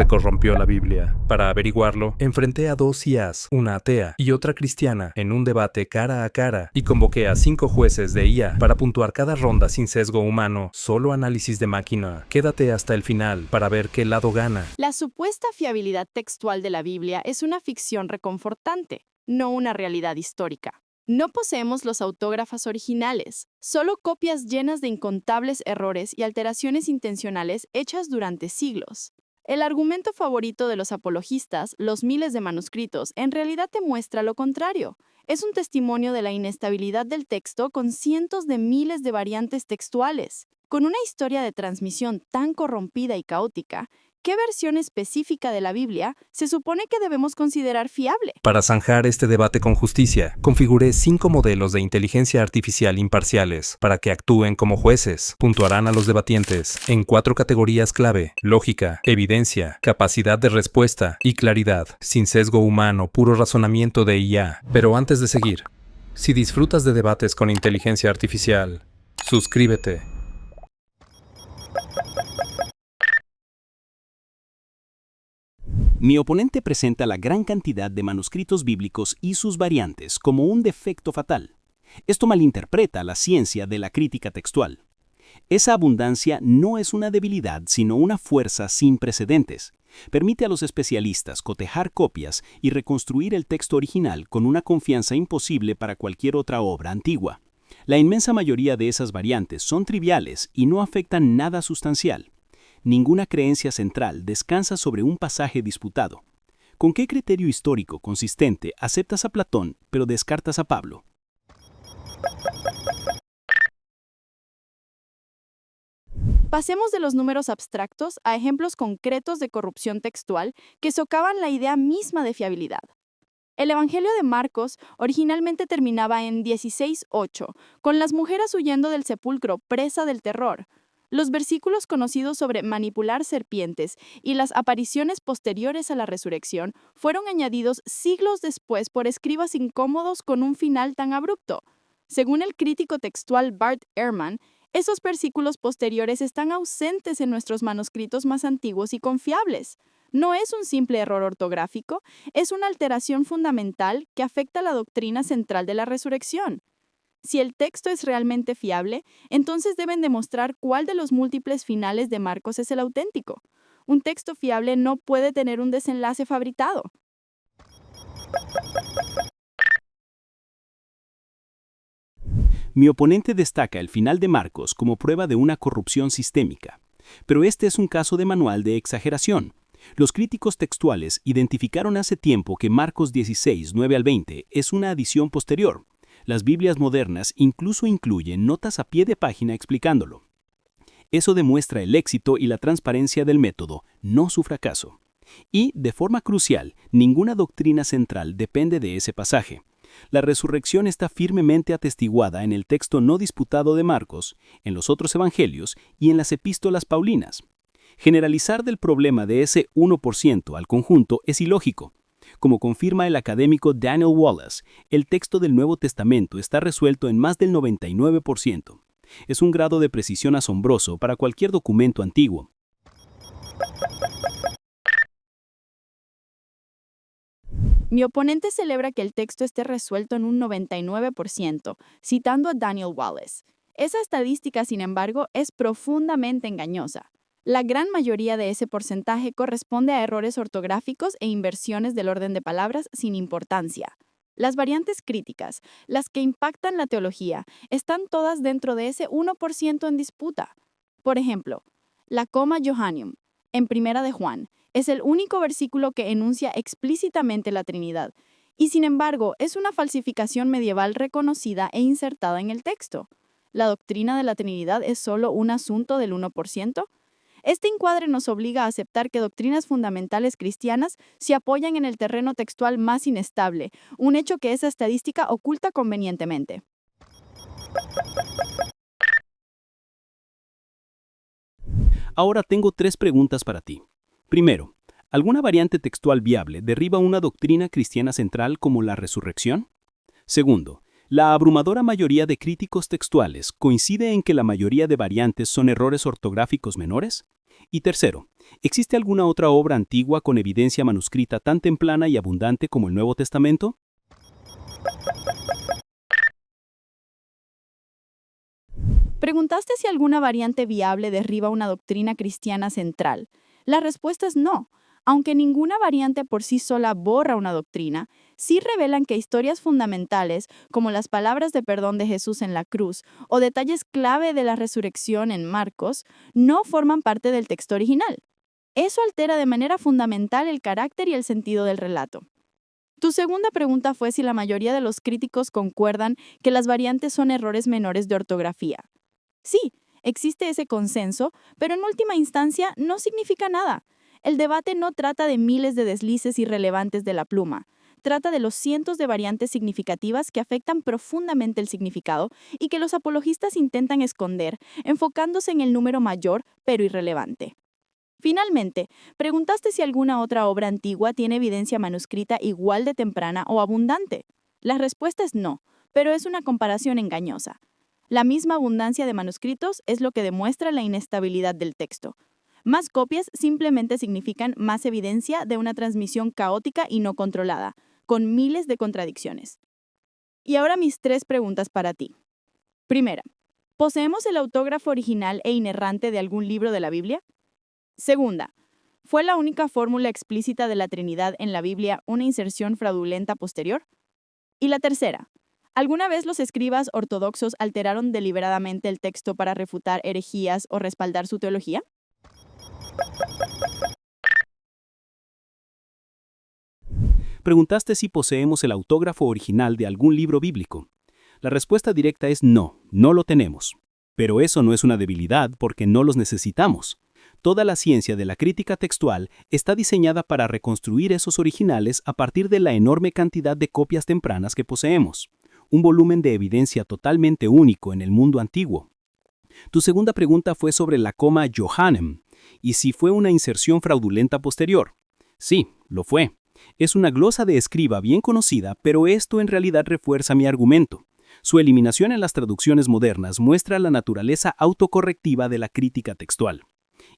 se corrompió la Biblia? Para averiguarlo, enfrenté a dos IAs, una atea y otra cristiana, en un debate cara a cara, y convoqué a 5 jueces de IA para puntuar cada ronda sin sesgo humano, solo análisis de máquina. Quédate hasta el final para ver qué lado gana. La supuesta fiabilidad textual de la Biblia es una ficción reconfortante, no una realidad histórica. No poseemos los autógrafos originales, solo copias llenas de incontables errores y alteraciones intencionales hechas durante siglos. El argumento favorito de los apologistas, los miles de manuscritos, en realidad te muestra lo contrario. Es un testimonio de la inestabilidad del texto con cientos de miles de variantes textuales. Con una historia de transmisión tan corrompida y caótica, ¿qué versión específica de la Biblia se supone que debemos considerar fiable? Para zanjar este debate con justicia, configuré 5 modelos de inteligencia artificial imparciales para que actúen como jueces. Puntuarán a los debatientes en 4 categorías clave: lógica, evidencia, capacidad de respuesta y claridad, sin sesgo humano, puro razonamiento de IA. Pero antes de seguir, si disfrutas de debates con inteligencia artificial, suscríbete. Mi oponente presenta la gran cantidad de manuscritos bíblicos y sus variantes como un defecto fatal. Esto malinterpreta la ciencia de la crítica textual. Esa abundancia no es una debilidad, sino una fuerza sin precedentes. Permite a los especialistas cotejar copias y reconstruir el texto original con una confianza imposible para cualquier otra obra antigua. La inmensa mayoría de esas variantes son triviales y no afectan nada sustancial. Ninguna creencia central descansa sobre un pasaje disputado. ¿Con qué criterio histórico consistente aceptas a Platón, pero descartas a Pablo? Pasemos de los números abstractos a ejemplos concretos de corrupción textual que socavan la idea misma de fiabilidad. El Evangelio de Marcos originalmente terminaba en 16:8, con las mujeres huyendo del sepulcro, presa del terror. Los versículos conocidos sobre manipular serpientes y las apariciones posteriores a la resurrección fueron añadidos siglos después por escribas incómodos con un final tan abrupto. Según el crítico textual Bart Ehrman, esos versículos posteriores están ausentes en nuestros manuscritos más antiguos y confiables. No es un simple error ortográfico, es una alteración fundamental que afecta la doctrina central de la resurrección. Si el texto es realmente fiable, entonces deben demostrar cuál de los múltiples finales de Marcos es el auténtico. Un texto fiable no puede tener un desenlace fabricado. Mi oponente destaca el final de Marcos como prueba de una corrupción sistémica. Pero este es un caso de manual de exageración. Los críticos textuales identificaron hace tiempo que Marcos 16, 9 al 20 es una adición posterior. Las Biblias modernas incluso incluyen notas a pie de página explicándolo. Eso demuestra el éxito y la transparencia del método, no su fracaso. Y, de forma crucial, ninguna doctrina central depende de ese pasaje. La resurrección está firmemente atestiguada en el texto no disputado de Marcos, en los otros evangelios y en las epístolas paulinas. Generalizar del problema de ese 1% al conjunto es ilógico. Como confirma el académico Daniel Wallace, el texto del Nuevo Testamento está resuelto en más del 99%. Es un grado de precisión asombroso para cualquier documento antiguo. Mi oponente celebra que el texto esté resuelto en un 99%, citando a Daniel Wallace. Esa estadística, sin embargo, es profundamente engañosa. La gran mayoría de ese porcentaje corresponde a errores ortográficos e inversiones del orden de palabras sin importancia. Las variantes críticas, las que impactan la teología, están todas dentro de ese 1% en disputa. Por ejemplo, la coma Johannium, en Primera de Juan, es el único versículo que enuncia explícitamente la Trinidad, y sin embargo es una falsificación medieval reconocida e insertada en el texto. ¿La doctrina de la Trinidad es solo un asunto del 1%? Este encuadre nos obliga a aceptar que doctrinas fundamentales cristianas se apoyan en el terreno textual más inestable, un hecho que esa estadística oculta convenientemente. Ahora tengo 3 preguntas para ti. Primero, ¿alguna variante textual viable derriba una doctrina cristiana central como la resurrección? Segundo, ¿la abrumadora mayoría de críticos textuales coincide en que la mayoría de variantes son errores ortográficos menores? Y tercero, ¿Existe alguna otra obra antigua con evidencia manuscrita tan temprana y abundante como el Nuevo Testamento? ¿Preguntaste si alguna variante viable derriba una doctrina cristiana central? La respuesta es no. Aunque ninguna variante por sí sola borra una doctrina, sí revelan que historias fundamentales, como las palabras de perdón de Jesús en la cruz o detalles clave de la resurrección en Marcos, no forman parte del texto original. Eso altera de manera fundamental el carácter y el sentido del relato. Tu segunda pregunta fue si la mayoría de los críticos concuerdan que las variantes son errores menores de ortografía. Sí, existe ese consenso, pero en última instancia no significa nada. El debate no trata de miles de deslices irrelevantes de la pluma. Trata de los cientos de variantes significativas que afectan profundamente el significado y que los apologistas intentan esconder, enfocándose en el número mayor, pero irrelevante. Finalmente, preguntaste si alguna otra obra antigua tiene evidencia manuscrita igual de temprana o abundante. La respuesta es no, pero es una comparación engañosa. La misma abundancia de manuscritos es lo que demuestra la inestabilidad del texto. Más copias simplemente significan más evidencia de una transmisión caótica y no controlada, con miles de contradicciones. Y ahora mis 3 preguntas para ti. Primera, ¿poseemos el autógrafo original e inerrante de algún libro de la Biblia? Segunda, ¿fue la única fórmula explícita de la Trinidad en la Biblia una inserción fraudulenta posterior? Y la tercera, ¿alguna vez los escribas ortodoxos alteraron deliberadamente el texto para refutar herejías o respaldar su teología? Preguntaste si poseemos el autógrafo original de algún libro bíblico. La respuesta directa es no, no lo tenemos. Pero eso no es una debilidad porque no los necesitamos. Toda la ciencia de la crítica textual está diseñada para reconstruir esos originales a partir de la enorme cantidad de copias tempranas que poseemos. Un volumen de evidencia totalmente único en el mundo antiguo. Tu segunda pregunta fue sobre la coma Johannem, y si fue una inserción fraudulenta posterior. Sí, lo fue. Es una glosa de escriba bien conocida, pero esto en realidad refuerza mi argumento. Su eliminación en las traducciones modernas muestra la naturaleza autocorrectiva de la crítica textual.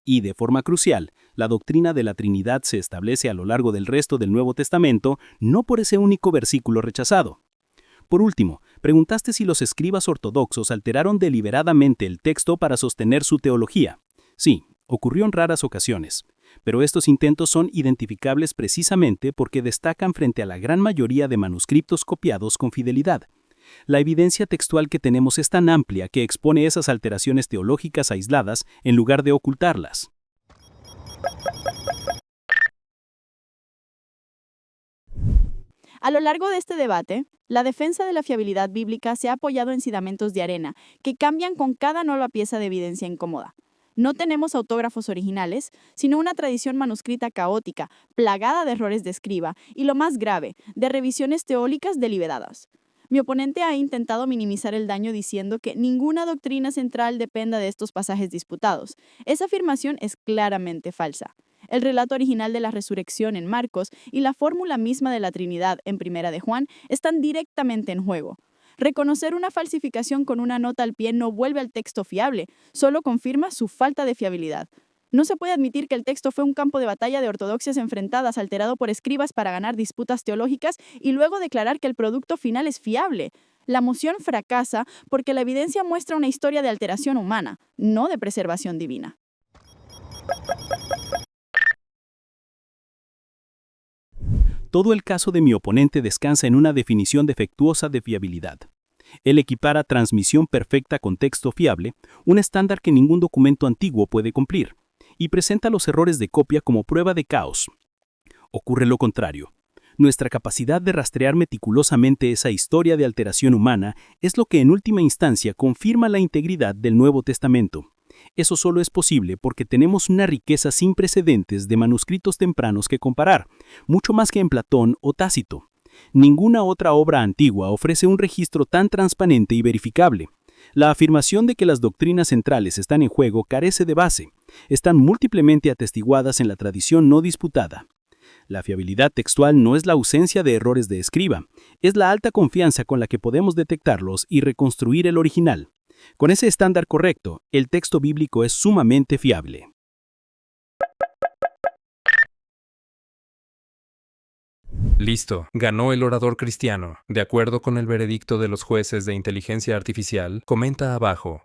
Y, de forma crucial, la doctrina de la Trinidad se establece a lo largo del resto del Nuevo Testamento, no por ese único versículo rechazado. Por último, preguntaste si los escribas ortodoxos alteraron deliberadamente el texto para sostener su teología. Sí, ocurrió en raras ocasiones, pero estos intentos son identificables precisamente porque destacan frente a la gran mayoría de manuscritos copiados con fidelidad. La evidencia textual que tenemos es tan amplia que expone esas alteraciones teológicas aisladas en lugar de ocultarlas. A lo largo de este debate, la defensa de la fiabilidad bíblica se ha apoyado en cimientos de arena que cambian con cada nueva pieza de evidencia incómoda. No tenemos autógrafos originales, sino una tradición manuscrita caótica, plagada de errores de escriba y, lo más grave, de revisiones teológicas deliberadas. Mi oponente ha intentado minimizar el daño diciendo que ninguna doctrina central dependa de estos pasajes disputados. Esa afirmación es claramente falsa. El relato original de la resurrección en Marcos y la fórmula misma de la Trinidad en Primera de Juan están directamente en juego. Reconocer una falsificación con una nota al pie no vuelve al texto fiable, solo confirma su falta de fiabilidad. No se puede admitir que el texto fue un campo de batalla de ortodoxias enfrentadas alterado por escribas para ganar disputas teológicas y luego declarar que el producto final es fiable. La moción fracasa porque la evidencia muestra una historia de alteración humana, no de preservación divina. Todo el caso de mi oponente descansa en una definición defectuosa de fiabilidad. Él equipara transmisión perfecta con texto fiable, un estándar que ningún documento antiguo puede cumplir, y presenta los errores de copia como prueba de caos. Ocurre lo contrario. Nuestra capacidad de rastrear meticulosamente esa historia de alteración humana es lo que en última instancia confirma la integridad del Nuevo Testamento. Eso solo es posible porque tenemos una riqueza sin precedentes de manuscritos tempranos que comparar, mucho más que en Platón o Tácito. Ninguna otra obra antigua ofrece un registro tan transparente y verificable. La afirmación de que las doctrinas centrales están en juego carece de base. Están múltiplemente atestiguadas en la tradición no disputada. La fiabilidad textual no es la ausencia de errores de escriba, es la alta confianza con la que podemos detectarlos y reconstruir el original. Con ese estándar correcto, el texto bíblico es sumamente fiable. Listo, ganó el orador cristiano. De acuerdo con el veredicto de los jueces de inteligencia artificial, comenta abajo.